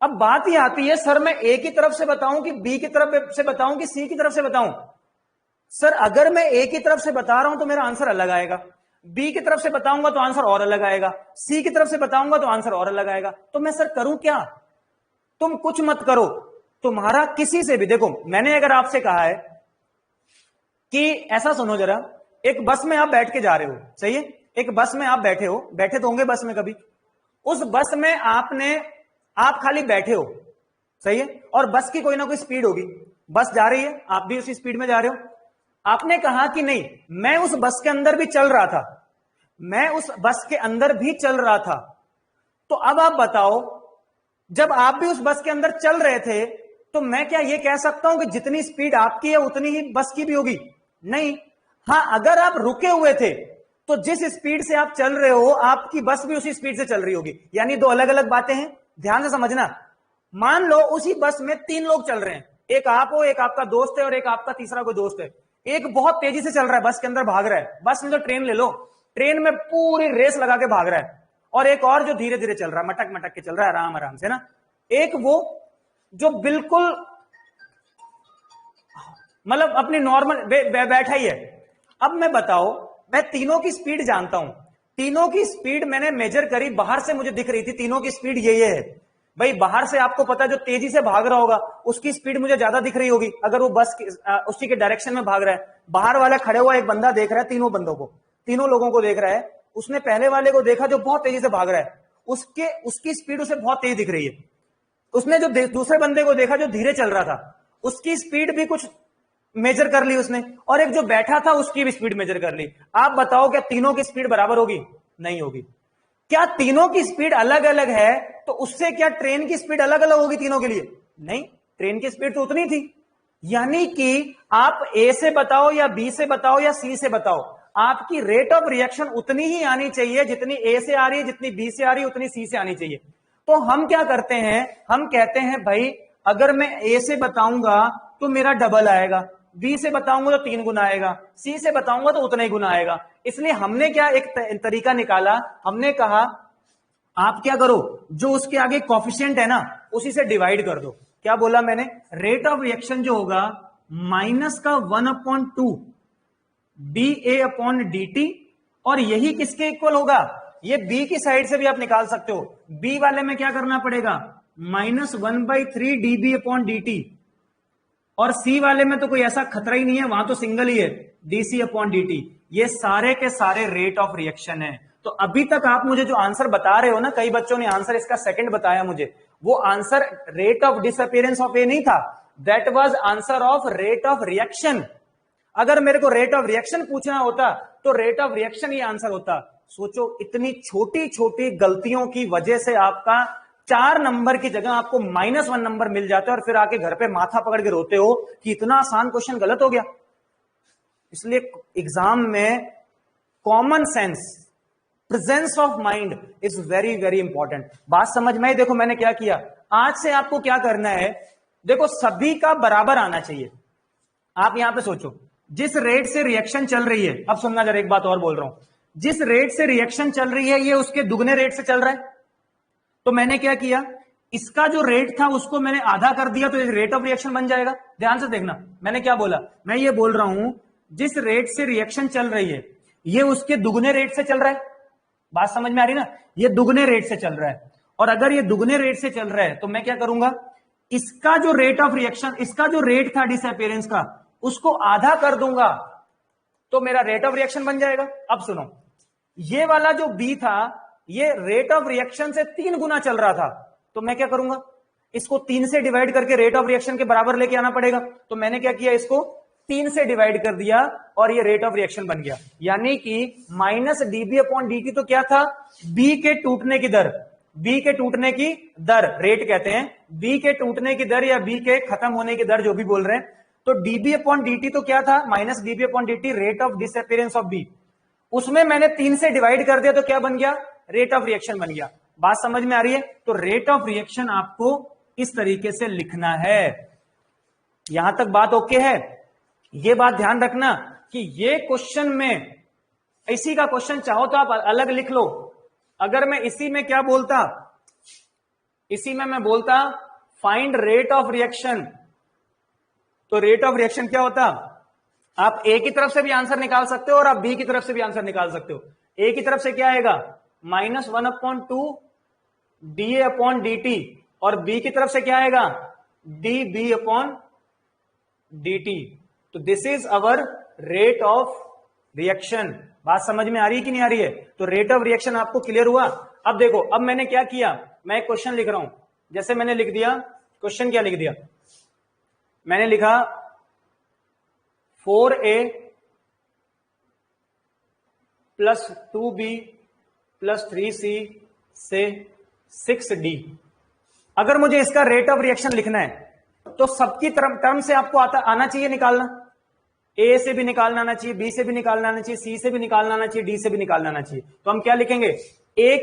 अब बात ही आती है सर मैं ए की तरफ से बताऊं कि बी की तरफ से बताऊं कि सी की तरफ से बताऊं। सर अगर मैं ए की तरफ से बता रहा हूं तो मेरा आंसर अलग आएगा, बी की तरफ से बताऊंगा तो आंसर और अलग आएगा, सी की तरफ से बताऊंगा तो आंसर और अलग आएगा। तो मैं सर करूं क्या? तुम कुछ मत करो, तुम्हारा किसी से भी, देखो मैंने अगर आपसे कहा है कि ऐसा सुनो जरा, एक बस में आप बैठ के जा रहे हो, सही है, एक बस में आप बैठे हो, बैठे तो होंगे बस में कभी, उस बस में आप खाली बैठे हो, सही है, और बस की कोई ना कोई स्पीड होगी, बस जा रही है, आप भी उसी स्पीड में जा रहे हो। आपने कहा कि नहीं, मैं उस बस के अंदर भी चल रहा था, मैं उस बस के अंदर भी चल रहा था। तो अब आप बताओ, जब आप भी उस बस के अंदर चल रहे थे तो मैं क्या ये कह सकता हूं कि जितनी स्पीड आपकी है उतनी ही बस की भी होगी? नहीं। हां, अगर आप रुके हुए थे तो जिस स्पीड से आप चल रहे हो आपकी बस भी उसी स्पीड से चल रही होगी। यानी दो अलग अलग बातें हैं, ध्यान से समझना। मान लो उसी बस में 3 लोग चल रहे हैं, एक आप हो, एक आपका दोस्त है और एक आपका तीसरा कोई दोस्त है। एक बहुत तेजी से चल रहा है, बस के अंदर भाग रहा है, बस में तो ट्रेन ले लो, ट्रेन में पूरी रेस लगा के भाग रहा है। और एक और जो धीरे धीरे चल रहा है, मटक मटक के चल रहा है, आराम आराम से ना। एक वो जो बिल्कुल मतलब अपनी नॉर्मल बैठा ही है। अब मैं बताओ, मैं तीनों की स्पीड जानता हूं, तीनों की स्पीड मैंने मेजर करी, बाहर से मुझे दिख रही थी तीनों की स्पीड ये है। भाई बाहर से आपको पता है जो तेजी से भाग रहा होगा उसकी स्पीड मुझे ज्यादा दिख रही होगी, अगर वो बस उसी के डायरेक्शन में भाग रहा है। बाहर वाला खड़े हुआ एक बंदा देख रहा है तीनों बंदों को, तीनों लोगों को देख रहा है। उसने पहले वाले को देखा जो बहुत तेजी से भाग रहा है, उसकी स्पीड उसे बहुत तेज दिख रही है। उसने जो दूसरे बंदे को देखा जो धीरे चल रहा था, उसकी स्पीड भी कुछ मेजर कर ली उसने, और एक जो बैठा था उसकी भी स्पीड मेजर कर ली। आप बताओ क्या तीनों की स्पीड बराबर होगी? नहीं होगी। क्या तीनों की स्पीड अलग अलग है तो उससे क्या ट्रेन की स्पीड अलग अलग होगी तीनों के लिए? नहीं, ट्रेन की स्पीड तो उतनी थी। यानी कि आप ए से बताओ या बी से बताओ या सी से बताओ, आपकी रेट ऑफ रिएक्शन उतनी ही आनी चाहिए जितनी ए से आ रही है, जितनी बी से आ रही है उतनी सी से आनी चाहिए। तो हम क्या करते हैं, हम कहते हैं भाई अगर मैं ए से बताऊंगा तो मेरा डबल आएगा, बी से बताऊंगा तो 3 गुना आएगा, सी से बताऊंगा तो उतना ही गुना आएगा। इसलिए हमने क्या एक तरीका निकाला, हमने कहा आप क्या करो, जो उसके आगे कॉफिशिएंट है ना उसी से डिवाइड कर दो। क्या बोला मैंने? रेट ऑफ रिएक्शन जो होगा माइनस का 1/2 D A upon D T, और यही किसके इक्वल होगा? ये बी की साइड से भी आप निकाल सकते हो। बी वाले में क्या करना पड़ेगा? -1/3 d B upon D T, और सी वाले में तो कोई ऐसा खतरा ही नहीं है, वहां तो सिंगल ही है, डीसी अपॉन डी टी। ये सारे के सारे रेट ऑफ रिएक्शन है। तो अभी तक आप मुझे जो आंसर बता रहे हो ना, कई बच्चों ने आंसर इसका सेकंड बताया मुझे, वो answer rate of disappearance of A नहीं था, that was answer of rate of reaction. अगर मेरे को रेट ऑफ रिएक्शन पूछना होता तो रेट ऑफ रिएक्शन ही आंसर होता। सोचो, इतनी छोटी छोटी गलतियों की वजह से आपका 4 नंबर की जगह आपको -1 नंबर मिल जाता है, और फिर आके घर पे माथा पकड़ के रोते हो कि इतना आसान क्वेश्चन गलत हो गया। इसलिए एग्जाम में common sense, presence of mind is very very important. बात समझ में आई? देखो मैंने क्या किया, आज से आपको क्या करना है, देखो सभी का बराबर आना चाहिए। आप यहां पे सोचो, जिस रेट से रिएक्शन चल रही है, अब सुनना जरा, एक बात और बोल रहा हूं, जिस रेट से रिएक्शन चल रही है ये उसके दुगने रेट से चल रहा है। तो मैंने क्या किया, इसका जो रेट था उसको मैंने आधा कर दिया, तो रेट ऑफ रिएक्शन बन जाएगा। ध्यान से देखना, मैंने क्या बोला, मैं ये बोल रहा हूं जिस रेट से रिएक्शन चल रही है ये उसके दुगने रेट से चल रहा है। बात समझ में आ रही ना? ये दुगने रेट से चल रहा है, और अगर ये दुगने रेट से चल रहा है तो मैं क्या करूंगा, इसका जो रेट ऑफ रिएक्शन, इसका जो रेट था डिसअपियरेंस का, उसको आधा कर दूंगा तो मेरा रेट ऑफ रिएक्शन बन जाएगा। अब सुनो, ये वाला जो बी था ये रेट ऑफ रिएक्शन से 3 गुना चल रहा था, तो मैं क्या करूंगा, इसको 3 से डिवाइड करके रेट ऑफ रिएक्शन के बराबर लेके आना पड़ेगा। तो मैंने क्या किया, इसको 3 से डिवाइड कर दिया और ये रेट ऑफ रिएक्शन बन गया। यानी कि minus d B upon D T तो क्या था, बी के टूटने की दर, बी के टूटने की दर रेट कहते हैं, बी के टूटने की दर या बी के खत्म होने की दर, जो भी बोल रहे हैं। तो डीबी अपॉन डी तो क्या था, minus d B upon d rate of disappearance of B, उसमें मैंने 3 से डिवाइड कर दिया तो क्या बन गया, रेट ऑफ रिएक्शन बन गया। बात समझ में आ रही है? तो रेट ऑफ रिएक्शन आपको इस तरीके से लिखना है। यहां तक बात ओके है? ये बात ध्यान रखना कि ये क्वेश्चन में, इसी का क्वेश्चन चाहो तो आप अलग लिख लो। अगर मैं इसी में क्या बोलता, इसी में मैं बोलता फाइंड रेट ऑफ रिएक्शन, तो रेट ऑफ रिएक्शन क्या होता, आप ए की तरफ से भी आंसर निकाल सकते हो और आप बी की तरफ से भी आंसर निकाल सकते हो। ए की तरफ से क्या आएगा, -1/2 D A upon D T, और बी की तरफ से क्या आएगा, D B upon D T. तो this is our rate of reaction. बात समझ में आ रही है कि नहीं आ रही है? तो रेट ऑफ रिएक्शन आपको क्लियर हुआ। अब देखो, अब मैंने क्या किया, मैं क्वेश्चन लिख रहा हूं, जैसे मैंने लिख दिया क्वेश्चन, क्या लिख दिया मैंने, लिखा 4a plus 2b plus 3c से 6d। अगर मुझे इसका रेट ऑफ रिएक्शन लिखना है तो सबकी टर्म से आपको आना चाहिए निकालना। ए से भी निकालना आना चाहिए, बी से भी निकालना आना चाहिए, सी से भी निकालना आना चाहिए, डी से भी निकालना आना चाहिए। तो हम क्या लिखेंगे, ए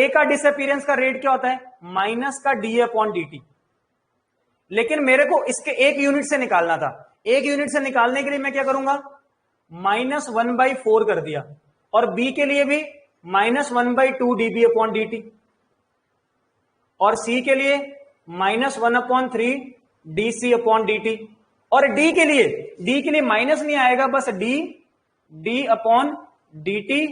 का डिसअपीयरेंस का रेट क्या होता है, माइनस का डी अपॉन डी टी। लेकिन मेरे को इसके एक यूनिट से निकालना था। एक यूनिट से निकालने के लिए मैं क्या करूंगा, -1/4 कर दिया, और बी के लिए भी -1/2 dB अपॉन dt, और सी के लिए -1/3 dc अपॉन dt, और डी के लिए माइनस नहीं आएगा, बस डी अपॉन dt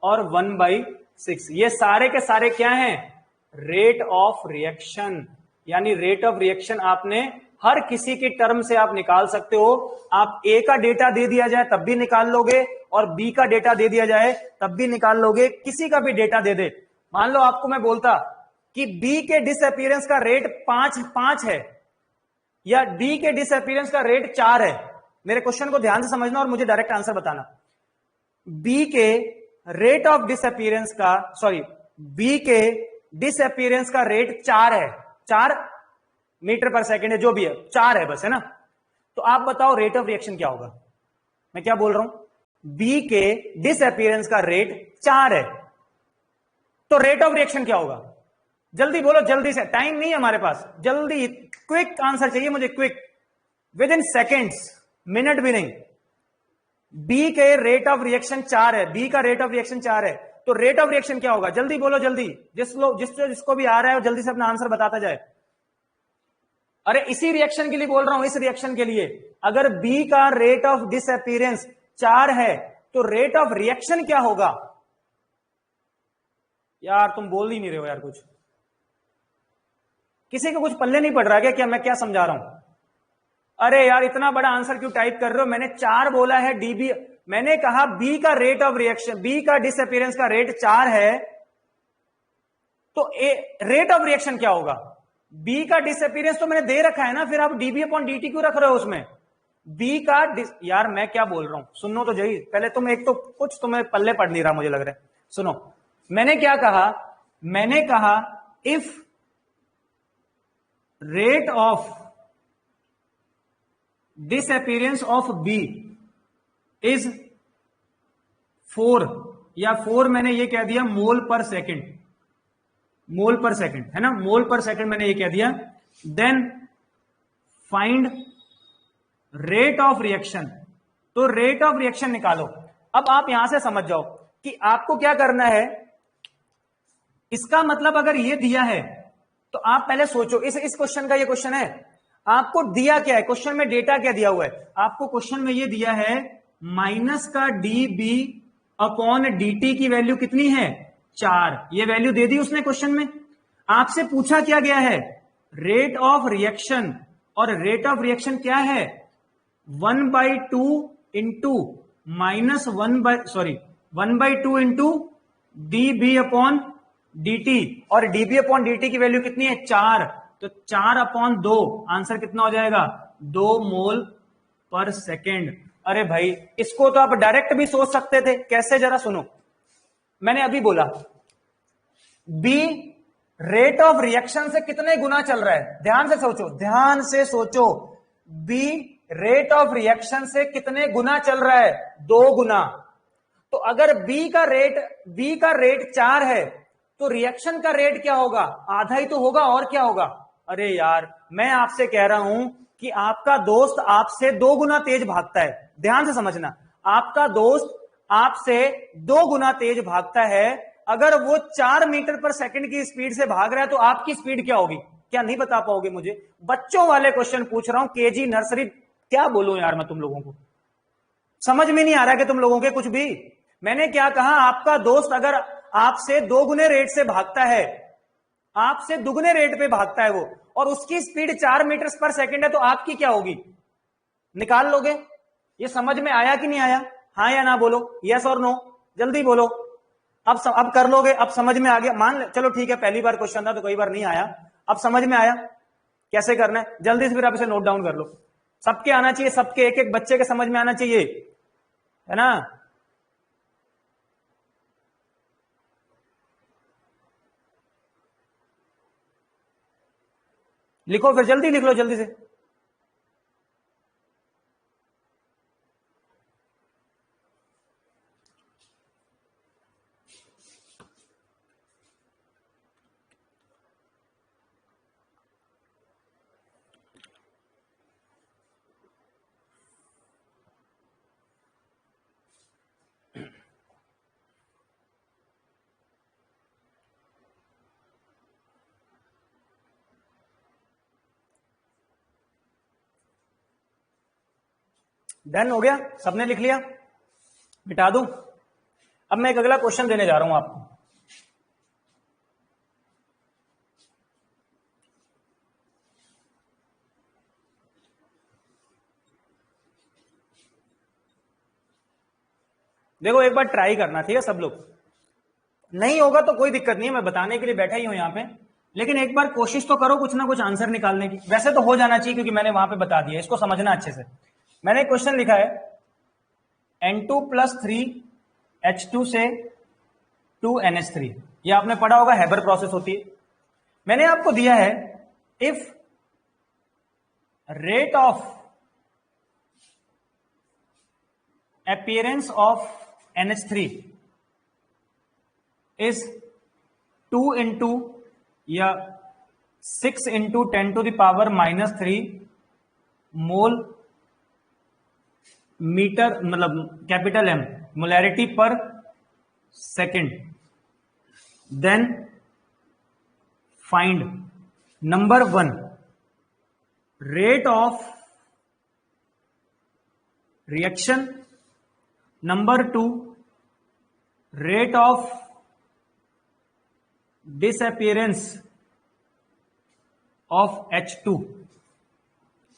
और 1/6। ये सारे के सारे क्या हैं, रेट ऑफ रिएक्शन। यानी रेट ऑफ रिएक्शन आपने हर किसी की टर्म से आप निकाल सकते हो। आप ए का डेटा दे दिया जाए तब भी निकाल लोगे, और बी का डेटा दे दिया जाए तब भी निकाल लोगे। किसी का भी डेटा दे दे, मान लो आपको मैं बोलता कि बी के डिसअपीयरेंस का रेट 5 है, या डी के डिसअपीयरेंस का रेट 4 है। मेरे क्वेश्चन को ध्यान से समझना और मुझे डायरेक्ट आंसर बताना। बी के रेट ऑफ डिसअपीयरेंस का, बी के डिसअपीयरेंस का रेट 4 है, 4 मीटर पर सेकेंड है, जो भी है 4 है बस, है ना। तो आप बताओ रेट ऑफ रिएक्शन क्या होगा। मैं क्या बोल रहा हूं, बी के डिसअपीयरेंस का रेट 4 है, तो रेट ऑफ रिएक्शन क्या होगा, जल्दी बोलो, जल्दी से, टाइम नहीं है हमारे पास, जल्दी क्विक आंसर चाहिए मुझे, quick, with in seconds, minute भी नहीं। बी के रेट ऑफ रिएक्शन 4 है, बी का रेट ऑफ रिएक्शन 4 है, तो रेट ऑफ रिएक्शन क्या होगा, जल्दी बोलो, जल्दी, जिसको भी आ रहा है वो जल्दी से अपना आंसर बताता जाए। अरे इसी रिएक्शन के लिए बोल रहा हूं, इस रिएक्शन के लिए। अगर बी का रेट ऑफ डिसअपीयरेंस 4 है तो रेट ऑफ रिएक्शन क्या होगा। यार तुम बोल ही नहीं रहे हो यार, कुछ किसी को कुछ पल्ले नहीं पड़ रहा क्या मैं क्या समझा रहा हूं। अरे यार इतना बड़ा आंसर क्यों टाइप कर रहे हो, मैंने 4 बोला है, डीबी, मैंने कहा बी का रेट ऑफ रिएक्शन, बी का डिसअपीयरेंस का रेट 4 है, तो रेट ऑफ रिएक्शन क्या होगा। बी का डिसअपीयरेंस तो मैंने दे रखा है ना, फिर आप डीबी अपॉन डी टी क्यों रख रहे हो उसमें। बी का यार मैं क्या बोल रहा हूं, सुनो तो जही पहले तुम, एक तो कुछ तुम्हें पल्ले पड़ नहीं रहा मुझे लग रहा है। सुनो मैंने क्या कहा, मैंने कहा if rate of disappearance of B is 4, या 4 मैंने ये कह दिया मोल पर सेकेंड, मोल पर सेकेंड है ना, मोल पर सेकेंड मैंने ये कह दिया, then find rate of reaction. तो रेट ऑफ रिएक्शन निकालो। अब आप यहां से समझ जाओ कि आपको क्या करना है। इसका मतलब अगर ये दिया है तो आप पहले सोचो, इस क्वेश्चन का ये क्वेश्चन है, आपको दिया क्या है, क्वेश्चन में डेटा क्या दिया हुआ है, आपको क्वेश्चन में ये दिया है माइनस का d B upon D t की वैल्यू कितनी है 4, ये वैल्यू दे दी उसने क्वेश्चन में। आपसे पूछा क्या गया है, रेट ऑफ रिएक्शन, और रेट ऑफ रिएक्शन क्या है 1/2 into -1/2 into d B upon D T, और डीबी अपॉन डी टी की वैल्यू कितनी है 4, तो 4/2, आंसर कितना हो जाएगा 2 मोल पर सेकेंड। अरे भाई इसको तो आप डायरेक्ट भी सोच सकते थे, कैसे जरा सुनो। मैंने अभी बोला बी रेट ऑफ रिएक्शन से कितने गुना चल रहा है, ध्यान से सोचो, ध्यान से सोचो, बी रेट ऑफ रिएक्शन से कितने गुना चल रहा है, 2 गुना। तो अगर बी का रेट 4 है तो रिएक्शन का रेट क्या होगा, आधा ही तो होगा, और क्या होगा। अरे यार मैं आपसे कह रहा हूं कि आपका दोस्त आपसे 2 गुना तेज भागता है, ध्यान से समझना, आपका दोस्त आपसे 2 गुना तेज भागता है। अगर वो 4 मीटर पर सेकंड की स्पीड से भाग रहा है तो आपकी स्पीड क्या होगी, क्या नहीं बता पाओगे मुझे। बच्चों वाले क्वेश्चन पूछ रहा हूं, केजी नर्सरी, क्या बोलूं यार मैं तुम लोगों को, समझ में नहीं आ रहा कि तुम लोगों के कुछ भी। मैंने क्या कहा, आपका दोस्त अगर आपसे 2 गुने रेट से भागता है, आपसे दुगने रेट पे भागता है वो, और उसकी स्पीड 4 मीटर पर सेकंड है, तो आपकी क्या होगी, निकाल लोगे। ये समझ में आया कि नहीं आया, हाँ या ना बोलो, यस और नो, जल्दी बोलो। अब कर लोगे, अब समझ में आ गया, मान चलो ठीक है पहली बार क्वेश्चन था तो कई बार नहीं आया, अब समझ में आया कैसे करना है, जल्दी से फिर आप इसे नोट डाउन कर लो। सबके आना चाहिए, सबके एक एक बच्चे के समझ में आना चाहिए, है ना। लिखो फिर, जल्दी लिख लो, जल्दी से। डन हो गया, सबने लिख लिया, मिटा दूं। अब मैं एक अगला क्वेश्चन देने जा रहा हूं आपको। देखो एक बार ट्राई करना, ठीक है सब लोग। नहीं होगा तो कोई दिक्कत नहीं है, मैं बताने के लिए बैठा ही हूं यहां पे, लेकिन एक बार कोशिश तो करो कुछ ना कुछ आंसर निकालने की। वैसे तो हो जाना चाहिए क्योंकि मैंने वहां पे बता दिया, इसको समझना अच्छे से। मैंने क्वेश्चन लिखा है N2+3H2 से 2NH3, ये आपने पढ़ा होगा, हैबर प्रोसेस होती है। मैंने आपको दिया है if rate of appearance of NH3 is 2 into या 6 into 10 to the power -3 mole metre, मतलब कैपिटल M मोलैरिटी पर second, then find number 1 rate of reaction, number 2 rate of disappearance of H2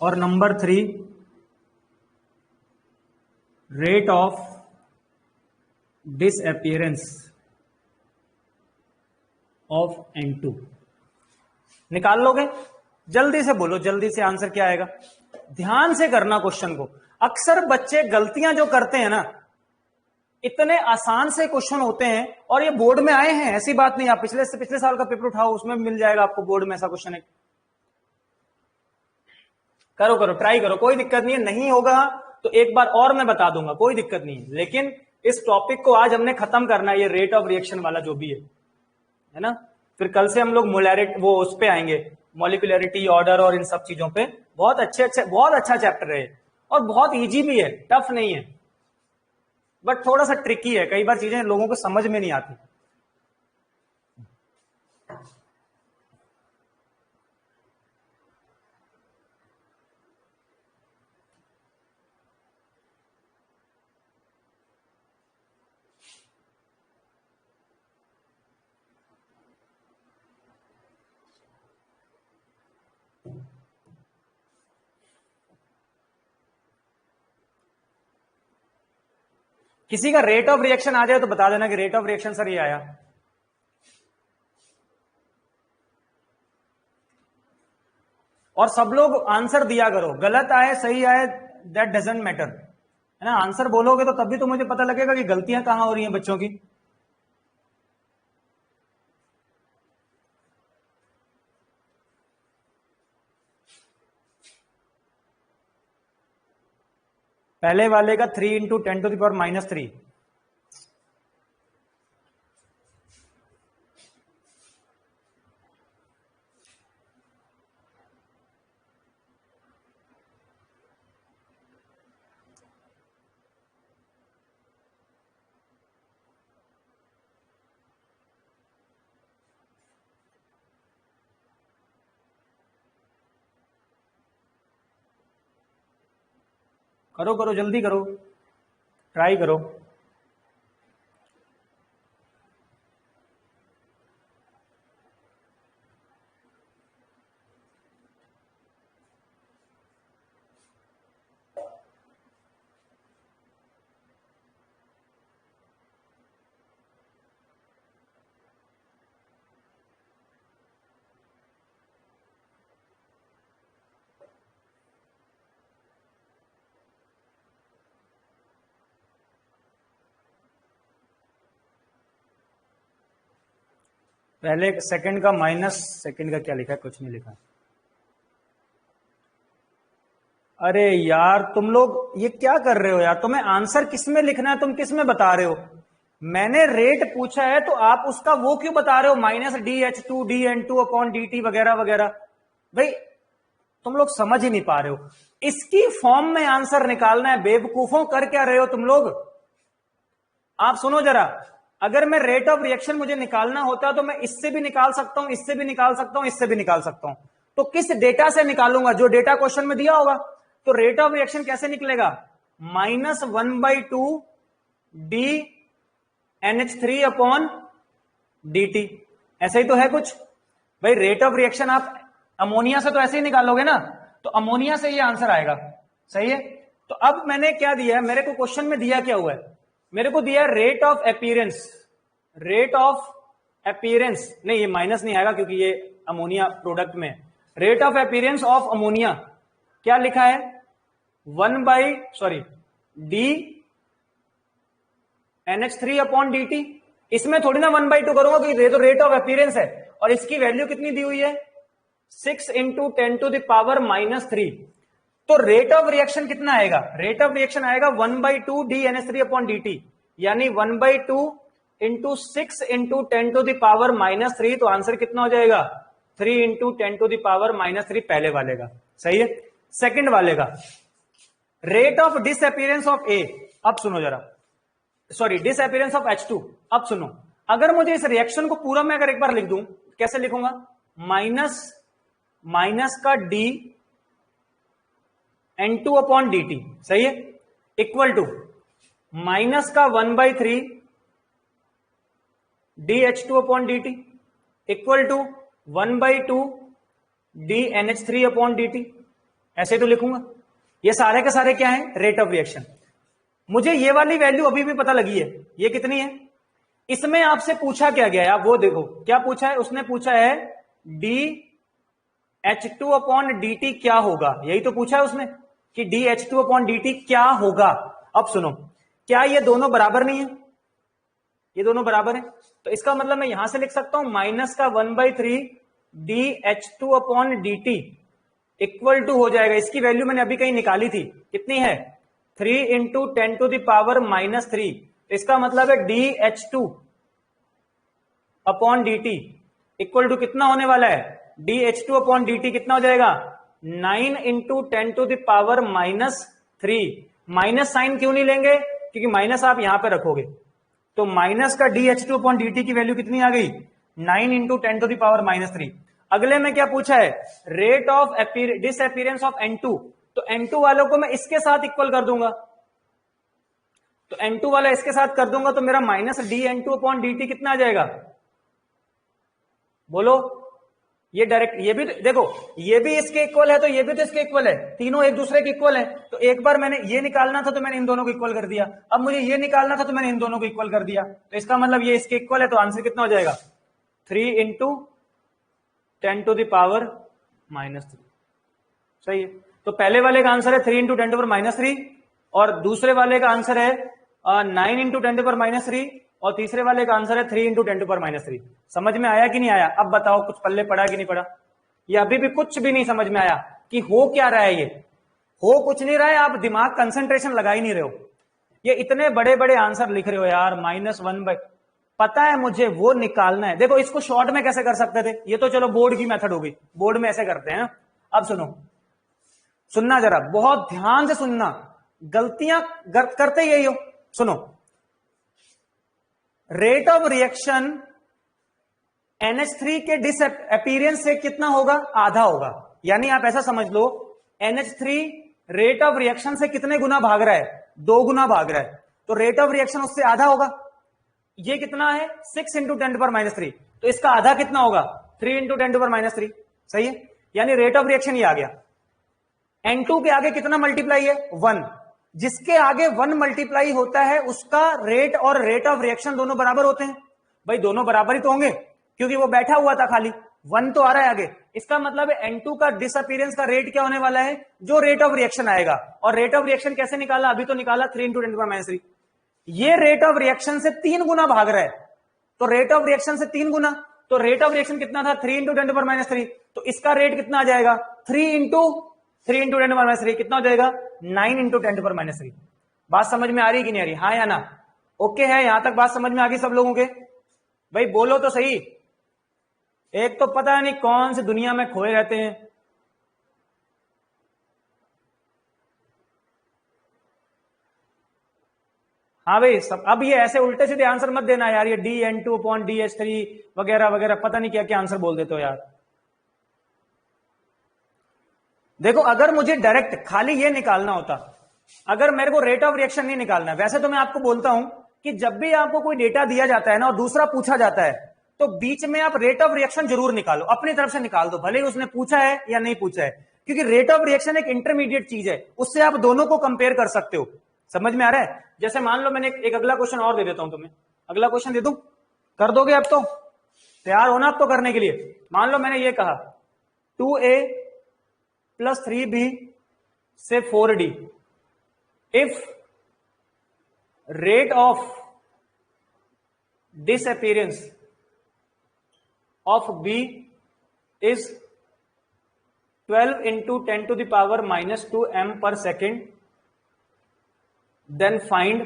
और number 3 rate of disappearance of N2। निकाल लोगे? जल्दी से बोलो, जल्दी से आंसर क्या आएगा। ध्यान से करना क्वेश्चन को। अक्सर बच्चे गलतियां जो करते हैं ना, इतने आसान से क्वेश्चन होते हैं और ये बोर्ड में आए हैं, ऐसी बात नहीं। आप पिछले से पिछले साल का पेपर उठाओ, उसमें मिल जाएगा आपको बोर्ड में ऐसा क्वेश्चन है। करो करो, ट्राई करो, कोई दिक्कत नहीं है। नहीं होगा तो एक बार और मैं बता दूंगा, कोई दिक्कत नहीं है। लेकिन इस टॉपिक को आज हमने खत्म करना है, ये रेट ऑफ रिएक्शन वाला जो भी है ना। फिर कल से हम लोग मोलैरिटी, वो उस पे आएंगे, मॉलिक्यूलरिटी, ऑर्डर और इन सब चीजों पे। बहुत बहुत अच्छा चैप्टर है और बहुत इजी भी है, टफ नहीं है, बट थोड़ा सा ट्रिकी है। कई बार चीजें लोगों को समझ में नहीं आती। किसी का रेट ऑफ रिएक्शन आ जाए तो बता देना कि रेट ऑफ रिएक्शन सर ये आया। और सब लोग आंसर दिया करो, गलत आए सही आए दैट डजंट मैटर, है ना। आंसर बोलोगे तो तभी तो मुझे पता लगेगा कि गलतियां कहां हो रही हैं बच्चों की। पहले वाले का 3 इंटू 10⁻³ करो करो, जल्दी करो, ट्राई करो। पहले सेकंड का माइनस सेकंड का क्या लिखा है, कुछ नहीं लिखा। अरे यार तुम लोग ये क्या कर रहे हो यार, तुम्हें आंसर किस में लिखना है, तुम किस में बता रहे हो? मैंने रेट पूछा है तो आप उसका वो क्यों बता रहे हो, minus DH2 DN2 upon DT वगैरह वगैरह। भाई तुम लोग समझ ही नहीं पा रहे हो, इसकी फॉर्म में आंसर निकालना है। बेवकूफों, कर क्या रहे हो तुम लोग? आप सुनो जरा, अगर मैं रेट ऑफ रिएक्शन मुझे निकालना होता तो मैं इससे भी निकाल सकता हूं, इससे भी निकाल सकता हूं, इससे भी निकाल सकता हूं। तो किस डेटा से निकालूंगा? जो डेटा क्वेश्चन में दिया होगा। तो रेट ऑफ रिएक्शन कैसे निकलेगा? -1/2 DNH3 अपॉन DT। ऐसे ही तो है कुछ। भाई रेट ऑफ रिएक्शन आप अमोनिया से तो ऐसे ही निकालोगे ना, तो अमोनिया से ये आंसर आएगा। सही है। तो अब मैंने क्या दिया है, मेरे को क्वेश्चन में दिया क्या हुआ है, मेरे को दिया rate of appearance. Rate of appearance नहीं, ये माइनस नहीं आएगा क्योंकि ये अमोनिया प्रोडक्ट में। Rate of appearance of ammonia क्या लिखा है, डी NH3 अपॉन DT। इसमें थोड़ी ना 1/2 करूंगा क्योंकि ये तो रेट ऑफ अपीयरेंस है, और इसकी वैल्यू कितनी दी हुई है, 6 × 10⁻³ तो रेट ऑफ रिएक्शन कितना आएगा? रेट ऑफ रिएक्शन आएगा 1/2 DNH3 अपॉन DT, यानी 1/2 × 6 × 10⁻³ तो आंसर कितना हो जाएगा, 3 × 10⁻³ पहले वाले का। सही है। सेकंड वाले का रेट ऑफ डिसअपीयरेंस ऑफ ए। अब सुनो जरा, डिसअपीयरेंस ऑफ H2। अब सुनो, अगर मुझे इस रिएक्शन को पूरा मैं अगर एक बार लिख दूं, कैसे लिखूंगा, माइनस का DN2 अपॉन DT। सही है। इक्वल टू माइनस का 1/3 DH2 upon DT equal to 1/2 DNH3 upon DT। ऐसे तो लिखूंगा। ये सारे के सारे क्या है, रेट ऑफ रिएक्शन। मुझे ये वाली वैल्यू अभी भी पता लगी है, ये कितनी है। इसमें आपसे पूछा क्या गया है, आप वो देखो क्या पूछा है। उसने पूछा है DH2 अपॉन DT क्या होगा, यही तो पूछा है उसने कि DH2 अपॉन DT क्या होगा। अब सुनो, क्या ये दोनों बराबर नहीं है, ये दोनों बराबर है, तो इसका मतलब मैं यहां से लिख सकता हूं माइनस का 1/3 DH2 upon DT equal to हो जाएगा, इसकी वैल्यू मैंने अभी कहीं निकाली थी, कितनी है, 3 × 10⁻³ तो इसका मतलब है DH2 upon DT equal to कितना होने वाला है, DH2 अपॉन DT कितना हो जाएगा, 9 × 10⁻³ माइनस साइन क्यों नहीं लेंगे, क्योंकि माइनस आप यहां पे रखोगे, तो माइनस का DH2 अपॉन DT की वैल्यू कितनी आ गई, 9 × 10⁻³ अगले में क्या पूछा है, rate of disappearance of N2, तो N2 वालों को मैं इसके साथ इक्वल कर दूंगा, तो N2 वाला इसके साथ कर दूंगा तो मेरा माइनस DN2 अपॉन DT कितना आ जाएगा, बोलो। ये डायरेक्ट, ये भी देखो, ये भी इसके इक्वल है तो ये भी तो इसके इक्वल है, तीनों एक दूसरे के इक्वल है। तो एक बार मैंने ये निकालना था तो मैंने इन दोनों को इक्वल कर दिया, अब मुझे ये निकालना था तो मैंने इन दोनों को इक्वल कर दिया, तो इसका मतलब ये इसके इक्वल है, तो आंसर कितना हो जाएगा, 3 × 10⁻³ सही है। तो पहले वाले का आंसर है 3 × 10⁻³ और दूसरे वाले का आंसर है 9 × 10⁻³ और तीसरे वाले का आंसर है 3 × 10⁻³। समझ में आया कि नहीं आया? अब बताओ कुछ पल्ले पड़ा कि नहीं पड़ा? ये अभी भी कुछ भी नहीं समझ में आया कि हो क्या रहा है। ये हो कुछ नहीं रहा है, आप दिमाग कंसंट्रेशन लगा ही नहीं रहे हो। ये इतने बड़े बड़े आंसर लिख रहे हो यार, -1/, पता है मुझे वो निकालना है। देखो इसको शॉर्ट में कैसे कर सकते थे, ये तो चलो बोर्ड की मेथड हो गई, बोर्ड में ऐसे करते हैं। अब सुनो, सुनना जरा, बहुत ध्यान से सुनना, गलतियां करते यही हो। सुनो, रेट ऑफ रिएक्शन NH3 के डिसअपीयरेंस से कितना होगा, आधा होगा। यानी आप ऐसा समझ लो, NH3 रेट ऑफ रिएक्शन से कितने गुना भाग रहा है, 2 गुना भाग रहा है, तो रेट ऑफ रिएक्शन उससे आधा होगा। ये कितना है, 6 × 10⁻³, तो इसका आधा कितना होगा, 3 × 10⁻³ सही है। यानी रेट ऑफ रिएक्शन ये आ गया। N2 के आगे कितना मल्टीप्लाई है, 1, जिसके आगे 1 मल्टीप्लाई होता है उसका रेट और रेट ऑफ रिएक्शन दोनों बराबर होते हैं। भाई दोनों बराबर ही तो होंगे क्योंकि वो बैठा हुआ था खाली, 1 तो आ रहा है आगे, इसका मतलब है N2 का डिसअपीयरेंस का रेट क्या होने वाला है, जो रेट ऑफ रिएक्शन आएगा। और रेट ऑफ रिएक्शन कैसे निकाला, अभी तो निकाला 3 × 10⁻³। ये रेट ऑफ रिएक्शन से 3 गुना भाग रहा है, तो रेट ऑफ रिएक्शन से 3 गुना, तो रेट ऑफ रिएक्शन कितना था 3 इंटू 10⁻³ तो इसका रेट कितना आ जाएगा 3 इंटू 10⁻³ कितना हो जाएगा 9 इंटू 10⁻³। बात समझ में आ रही कि नहीं आ रही, हाँ या ना? ओके है, यहां तक बात समझ में आ गई सब लोगों के? भाई बोलो तो सही, एक तो पता नहीं कौन सी दुनिया में खोए रहते हैं। हाँ भाई सब, अब ये ऐसे उल्टे सीधे आंसर मत देना यार, ये dN2/dH3 वगैरह वगैरह पता नहीं क्या क्या आंसर बोल देते हो यार। देखो अगर मुझे डायरेक्ट खाली ये निकालना होता, अगर मेरे को रेट ऑफ रिएक्शन नहीं निकालना है, वैसे तो मैं आपको बोलता हूं कि जब भी आपको कोई डेटा दिया जाता है ना और दूसरा पूछा जाता है तो बीच में आप रेट ऑफ रिएक्शन जरूर निकालो, अपनी तरफ से निकाल दो, भले ही उसने पूछा है या नहीं पूछा है, क्योंकि रेट ऑफ रिएक्शन एक इंटरमीडिएट चीज है, उससे आप दोनों को कंपेयर कर सकते हो। समझ में आ रहा है? जैसे मान लो मैंने एक अगला क्वेश्चन और दे देता हूं तुम्हें, अगला क्वेश्चन दे दूं, कर दोगे? अब तो तैयार होना अब तो करने के लिए। मान लो मैंने ये कहा 2A + 3B से 4D if rate of disappearance of B is 12 into 10⁻⁻² m/second, then find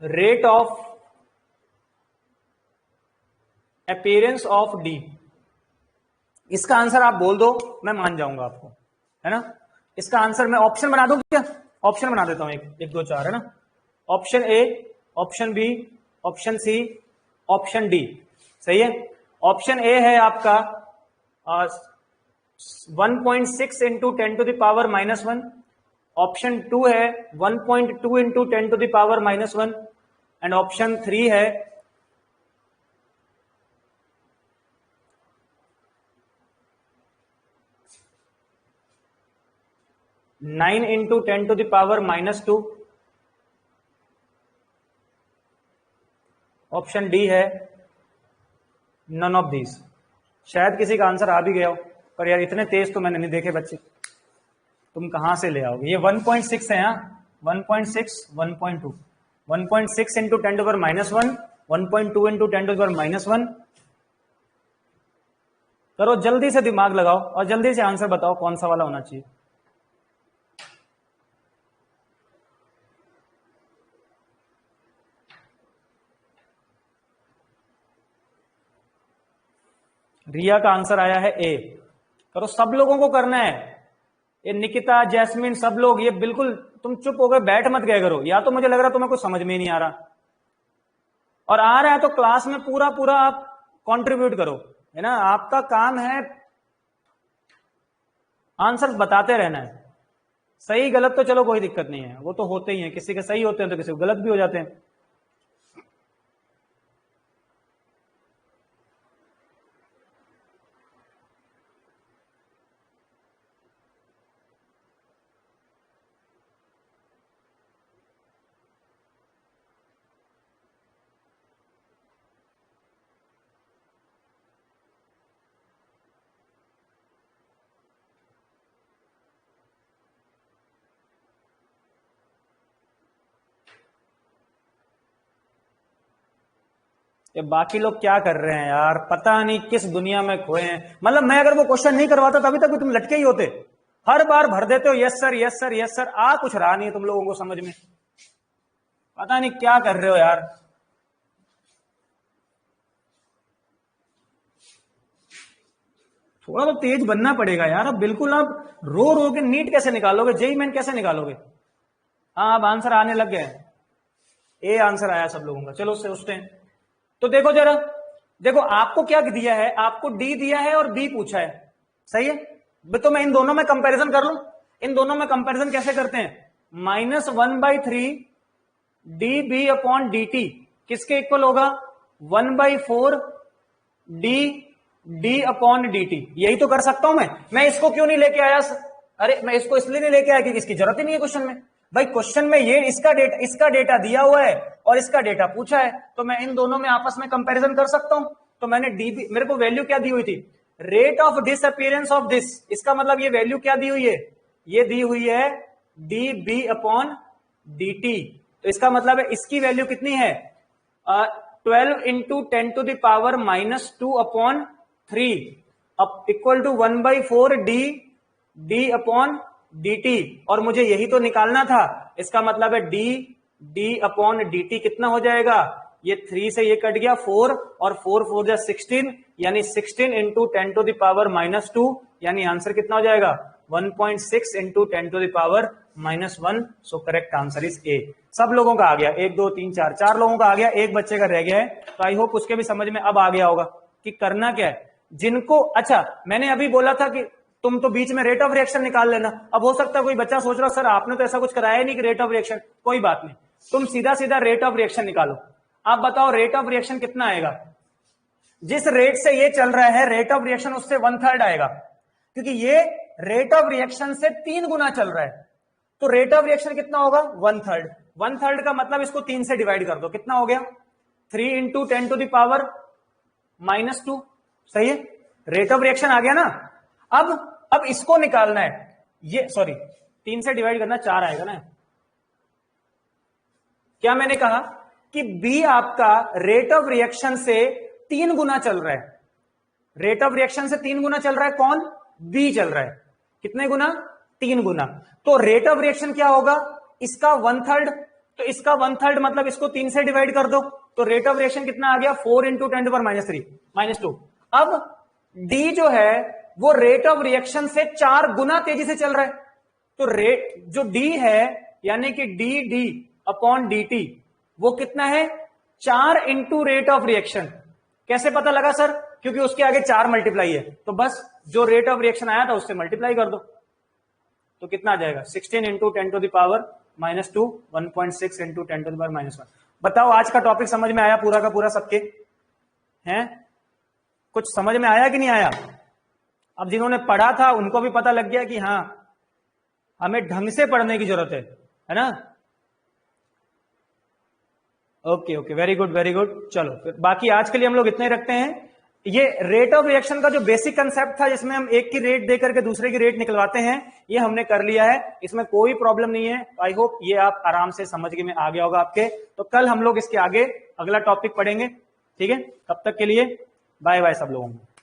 rate of appearance of D। इसका आंसर आप बोल दो, मैं मान जाऊंगा आपको, है ना? इसका आंसर मैं ऑप्शन बना दूं क्या? ऑप्शन बना देता हूं, एक 2 4, है ना? Option A, option B, option C, option D. सही है? ऑप्शन ए है आपका 1.6 इंटू 10⁻⁻1, ऑप्शन 2 है 1.2 इंटू 10⁻⁻1 एंड ऑप्शन 3 है 9 इंटू 10⁻⁻2, ऑप्शन डी है नन ऑफ दीज। शायद किसी का आंसर आ भी गया हो, पर यार इतने तेज तो मैंने नहीं देखे बच्चे, तुम कहां से ले आओगे? ये 1.6 है, यहाँ 1.6 1.2 1.6 इंटू 10⁻⁻1 1.2 इंटू 10⁻⁻1। करो जल्दी से, दिमाग लगाओ और जल्दी से आंसर बताओ कौन सा वाला होना चाहिए। रिया का आंसर आया है ए। करो, सब लोगों को करना है, ये निकिता, जैस्मिन, सब लोग, ये बिल्कुल तुम चुप हो गए बैठ मत गए करो, या तो मुझे लग रहा तुम्हें कुछ समझ में ही नहीं आ रहा, और आ रहा है तो क्लास में पूरा पूरा आप कंट्रीब्यूट करो, है ना? आपका काम है आंसर बताते रहना है। सही गलत तो चलो कोई दिक्कत नहीं है, वो तो होते ही हैं, किसी के सही होते हैं तो किसी को गलत भी हो जाते हैं। ये बाकी लोग क्या कर रहे हैं यार, पता नहीं किस दुनिया में खोए हैं। मतलब मैं अगर वो क्वेश्चन नहीं करवाता तभी तक भी तुम लटके ही होते, हर बार भर देते हो yes sir yes sir yes sir, आ कुछ रहा नहीं तुम लोगों को समझ में, पता नहीं क्या कर रहे हो यार। थोड़ा तो तेज बनना पड़ेगा यार, अब बिल्कुल आप रो रो के नीट कैसे निकालोगे, जेईई मेन कैसे निकालोगे? हाँ अब आंसर आने लग गए, ए आंसर आया सब लोगों का। चलो उससे उठते हैं, तो देखो जरा, देखो आपको क्या दिया है, आपको डी दिया है और बी पूछा है, सही है? तो मैं इन दोनों में कंपैरिजन कर लूं, इन दोनों में कंपैरिजन कैसे करते हैं? -1/3 dB अपॉन dt किसके इक्वल होगा? 1/4 d अपॉन dt। यही तो कर सकता हूं मैं इसको क्यों नहीं लेके आया? अरे मैं इसको इसलिए नहीं लेके आया क्योंकि इसकी जरूरत ही नहीं है क्वेश्चन में। भाई क्वेश्चन में ये इसका डेटा दिया हुआ है और इसका डेटा पूछा है, तो मैं इन दोनों में आपस में कंपैरिजन कर सकता हूं। तो मैंने डीबी, मेरे को वैल्यू क्या दी हुई थी? Rate of disappearance of this. इसका मतलब ये वैल्यू क्या दी हुई है? ये दी हुई है dB अपॉन dt। तो इसका मतलब है इसकी वैल्यू कितनी है? 12 into 10 to the power -2 upon 3 equal to 1/4 d upon dt, और मुझे यही तो निकालना था। इसका मतलब है डी अपॉन dt कितना हो जाएगा, ये 3 से ये कट गया 4 और 4 जा 16, यानी 16 इंटू 10 टू द पावर -2, यानी आंसर कितना हो जाएगा 1.6 into 10 to the power -1। So correct answer is A. सब लोगों का आ गया, 1 2 3 4 लोगों का आ गया, एक बच्चे का रह गया है। तो आई होप उसके भी समझ में अब आ गया होगा कि करना क्या है जिनको। अच्छा, मैंने अभी बोला था कि तुम तो बीच में रेट ऑफ रिएक्शन निकाल लेना। अब हो सकता है कोई बच्चा सोच रहा सर आपने तो ऐसा कुछ कराया नहीं कि रेट ऑफ रिएक्शन, कोई बात नहीं, तुम सीधा सीधा रेट ऑफ रिएक्शन निकालो। आप बताओ रेट ऑफ रिएक्शन कितना आएगा। जिस रेट से ये चल रहा है रेट ऑफ रिएक्शन उससे 1/3 आएगा, क्योंकि ये रेट ऑफ रिएक्शन से 3 गुना चल रहा है। तो रेट ऑफ रिएक्शन कितना होगा 1/3। 1/3 का मतलब इसको 3 से डिवाइड कर दो, कितना हो गया 3 इंटू 10 टू द पावर -2। सही है, रेट ऑफ रिएक्शन आ गया ना। अब इसको निकालना है, ये सॉरी 3 से डिवाइड करना 4 आएगा ना। क्या मैंने कहा कि बी आपका रेट ऑफ रिएक्शन से 3 गुना चल रहा है। रेट ऑफ रिएक्शन से 3 गुना चल रहा है, कौन, बी चल रहा है। कितने गुना, 3 गुना। तो रेट ऑफ रिएक्शन क्या होगा, इसका 1/3, तो इसका 1/3 मतलब इसको 3 से डिवाइड कर दो, तो रेट ऑफ रिएक्शन कितना आ गया 4 इंटू 10 टू पावर -2। अब डी जो है वो रेट ऑफ रिएक्शन से 4 गुना तेजी से चल रहा है। तो रेट जो डी है यानी कि डी अपॉन dt वो कितना है 4 इंटू रेट ऑफ रिएक्शन। कैसे पता लगा सर, क्योंकि उसके आगे 4 मल्टीप्लाई है, तो बस जो रेट ऑफ रिएक्शन आया था उससे मल्टीप्लाई कर दो, तो कितना आ जाएगा 16 into 10 to the power -2, 1.6 into 10 to the power -1। बताओ आज का टॉपिक समझ में आया पूरा का पूरा सबके हैं, कुछ समझ में आया कि नहीं आया। अब जिन्होंने पढ़ा था उनको भी पता लग गया कि हाँ हमें ढंग से पढ़ने की जरूरत है ना। Okay okay, very good very good. चलो फिर बाकी आज के लिए हम लोग इतने ही रखते हैं। ये रेट ऑफ रिएक्शन का जो बेसिक कंसेप्ट था जिसमें हम एक की रेट देकर के दूसरे की रेट निकलवाते हैं, ये हमने कर लिया है, इसमें कोई प्रॉब्लम नहीं है। आई होप ये आप आराम से समझ के में आ गया होगा आपके। तो कल हम लोग इसके आगे अगला टॉपिक पढ़ेंगे, ठीक है। तब तक के लिए बाय बाय सब लोगों को।